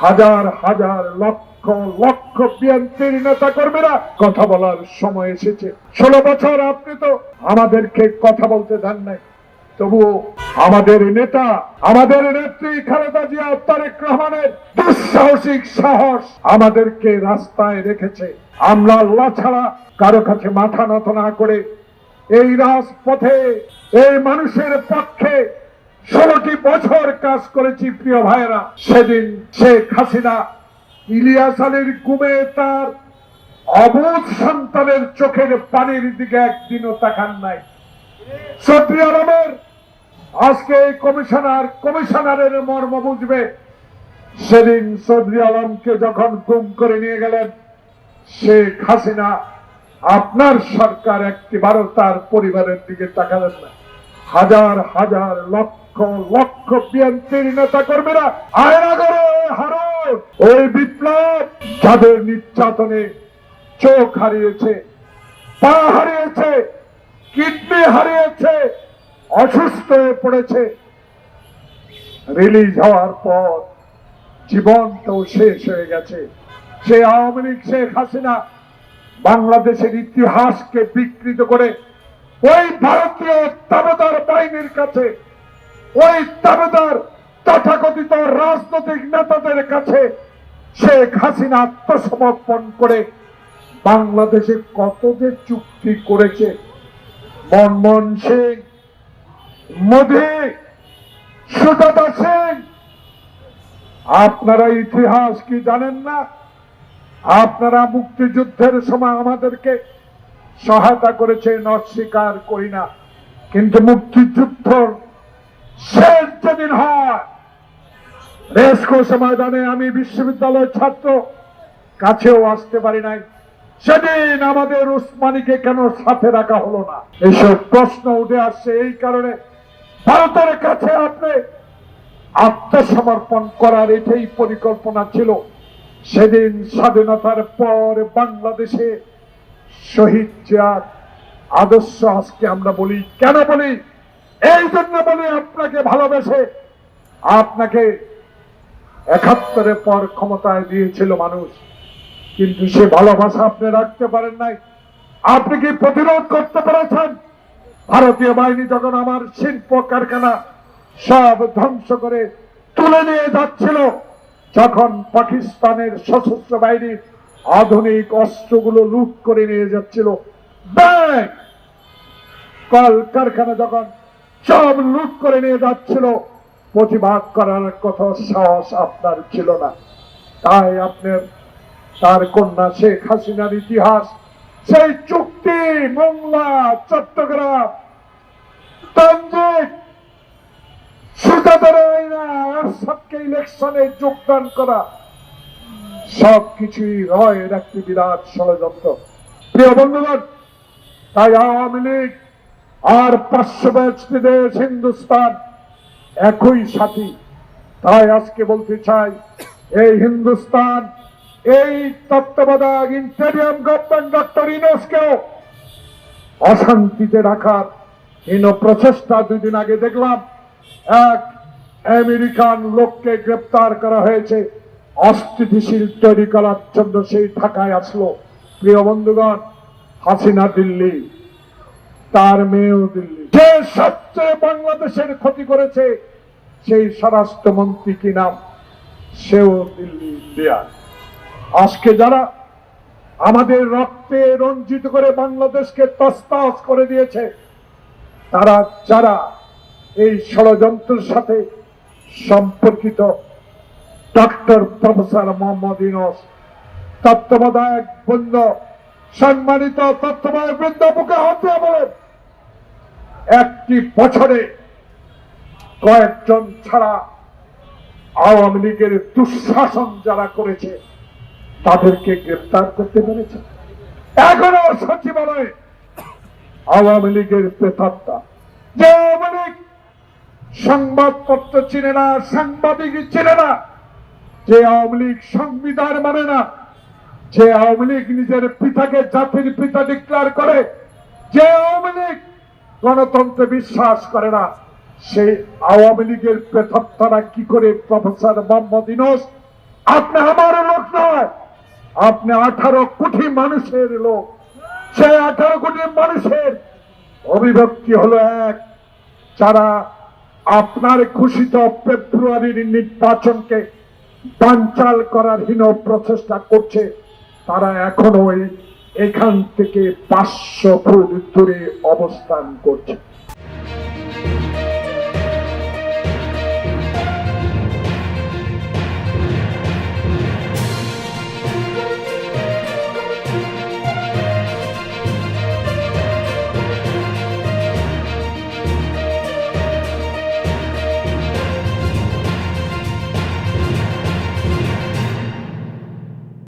হাজার হাজার লক্ষ লক্ষ বিএনপির নেতা কর্মীরা কথা বলার সময় এসেছে। 16 বছর আপনি তো আমাদেরকে কথা বলতে দেন নাই, তবুও আমাদের নেতা, আমাদের নেত্রী খালেদা জিয়া, তারেক রহমানের দুঃসাহসিক সাহস আমাদেরকে রাস্তায় রেখেছে। আমরা আল্লাহ ছাড়া কারো কাছে মাথা নত না করে এই রাজপথে এই মানুষের পক্ষে 16টি বছর কাজ করেছি। প্রিয় ভাইয়েরা, সেদিন শেখ হাসিনা ইলিয়াস আলীর গুমে তার অবুঝ সন্তানের চোখের পানির দিকে একদিনও তাকান নাই। সৌদি আরবের আজকে এই কমিশনারের মর্ম বুঝবে। সেদিন সৌদি আলমকে যখন গুম করে নিয়ে গেলেন শেখ হাসিনা, আপনার সরকার একটিবারও তার পরিবারের দিকে তাকালেন না। হাজার হাজার লক্ষ লক্ষ বিএনপির নেতা কর্মীরা আয়নাগরে হারুন, ওই বিপ্লব যাদের নির্যাতনে চোখ হারিয়েছে, পা হারিয়েছে, কিডনি হারিয়েছে, অসুস্থ হয়ে পড়েছে, রিলিজ হওয়ার পর জীবনটাও শেষ হয়ে গেছে। সে আওয়ামী লীগ, শেখ হাসিনা বাংলাদেশের ইতিহাসকে বিকৃত করে ওই ভারতীয় তাবেদার বাহিনীর কাছে, ওই তাবেদার তথাকথিত রাজনৈতিক নেতাদের কাছে শেখ হাসিনা আত্মসমর্পণ করে বাংলাদেশে কত যে চুক্তি করেছে। মনমোহন সিং, মোদী, সুজাতা সিং, আপনারা ইতিহাস কি জানেন না? আপনারা মুক্তিযুদ্ধের সময় আমাদেরকে সহায়তা করেছেন, অস্বীকার করি না, কিন্তু মুক্তিযুদ্ধ শেষ যেদিন হয় রেসকোর্স ময়দানে আমি বিশ্ববিদ্যালয়ের ছাত্র, কাছেও আসতে পারি নাই, সেদিন আমাদের উসমানীকে কেন সাথে রাখা হলো না? এইসব প্রশ্ন উঠে আসছে। এই কারণে ভারতের কাছে আপনি আত্মসমর্পণ করার এটাই পরিকল্পনা ছিল। সেদিন স্বাধীনতার পর বাংলাদেশে শহীদ জিয়ার আদর্শ আজকে আমরা বলি। কেন বলি? এই জন্য বলি, আপনাকে ভালোবেসে, আপনাকে 71-এর পর ক্ষমতায় দিয়েছিল মানুষ, কিন্তু সে ভালোবাসা আপনি রাখতে পারেন নাই। আপনি কি প্রতিরোধ করতে পেরেছেন? ভারতীয় বাহিনী যখন আমার শিল্প কারখানা সব ধ্বংস করে তুলে নিয়ে যাচ্ছিল, যখন পাকিস্তানের সশস্ত্র বাহিনীর আধুনিক অস্ত্রগুলো লুট করে নিয়ে যাচ্ছিল, ব্যাংক, কল কারখানা যখন সব লুট করে নিয়ে যাচ্ছিল, প্রতিবাদ করার কথা সাহস আপনার ছিল না। তাই আপনার তার কন্যা শেখ হাসিনার ইতিহাস, সেই চুক্তি, মোংলা, চট্টগ্রাম, তানজিক, সুজাতার আইনা, এরশাদকে ইলেকশনে যোগদান করা, সবকিছুই রয়ের একটি বিরাট ষড়যন্ত্র। প্রিয় বন্ধুগণ, তাই আওয়ামী লীগ আর পার্শ্ববর্তী দেশ হিন্দুস্তান একই সাথী। তাই আজকে বলতে চাই, এই হিন্দুস্তান, এই তত্ত্বাবধায়ক ইন্টেরিয়াম গভর্নমেন্ট ডক্টর ইউনূসকেও অশান্তিতে রাখার হীন প্রচেষ্টা। 2 দিন আগে দেখলাম এক আমেরিকান লোককে গ্রেপ্তার করা হয়েছে অস্থিতিশীল তৈরি করার জন্য, সেই ঢাকায় আসলো। প্রিয় বন্ধুগণ, হাসিনা দিল্লি, তার মেয়েও দিল্লি। যে সবচেয়ে বাংলাদেশের ক্ষতি করেছে সেই স্বরাষ্ট্রমন্ত্রী কি নাম, সেও দিল্লি, ইন্ডিয়া। আজকে যারা আমাদের রক্তে রঞ্জিত করে বাংলাদেশকে তছনছ করে দিয়েছে, তারা যারা এই ষড়যন্ত্রের সাথে সম্পর্কিত, ডক্টর প্রফেসর মোহাম্মদ ইউনূস, তত্ত্বাবধায়ক বৃন্দ, সম্মানিত তত্ত্বাবধায়ক বৃন্দ, বুকে হাত দিয়ে বলেন, একটি বছরে কয়েকজন ছাড়া আওয়ামী লীগের দুঃশাসন যারা করেছে তাদেরকে গ্রেপ্তার করতে পেরেছে। এখনো সচিবালয়ে আওয়ামী লীগের প্রেতাত্মা, যে আওয়ামী লীগ সংবাদপত্র চিনে না, সাংবাদিক চিনে না, যে আওয়ামী লীগ সংবিধান মানে না, যে আওয়ামী লীগ নিজের পিতাকে জাতির পিতা ডিক্লেয়ার করে, যে আওয়ামী লীগ গণতন্ত্রে বিশ্বাস করে না, সেই আওয়ামী লীগের প্রেতাত্মারা কি করে প্রফেসর মোহাম্মদ ইউনূস আপনি আমার লোক নয়, আপনি 18 কোটি মানুষের লোক। সেই 18 কোটি মানুষের অভিব্যক্তি হলো এক, যারা আপনার ঘোষিত ফেব্রুয়ারির নির্বাচনকে বানচাল করার হীন প্রচেষ্টা করছে। তারা এখনো এখান থেকে 500 ফুট দূরে অবস্থান করছে।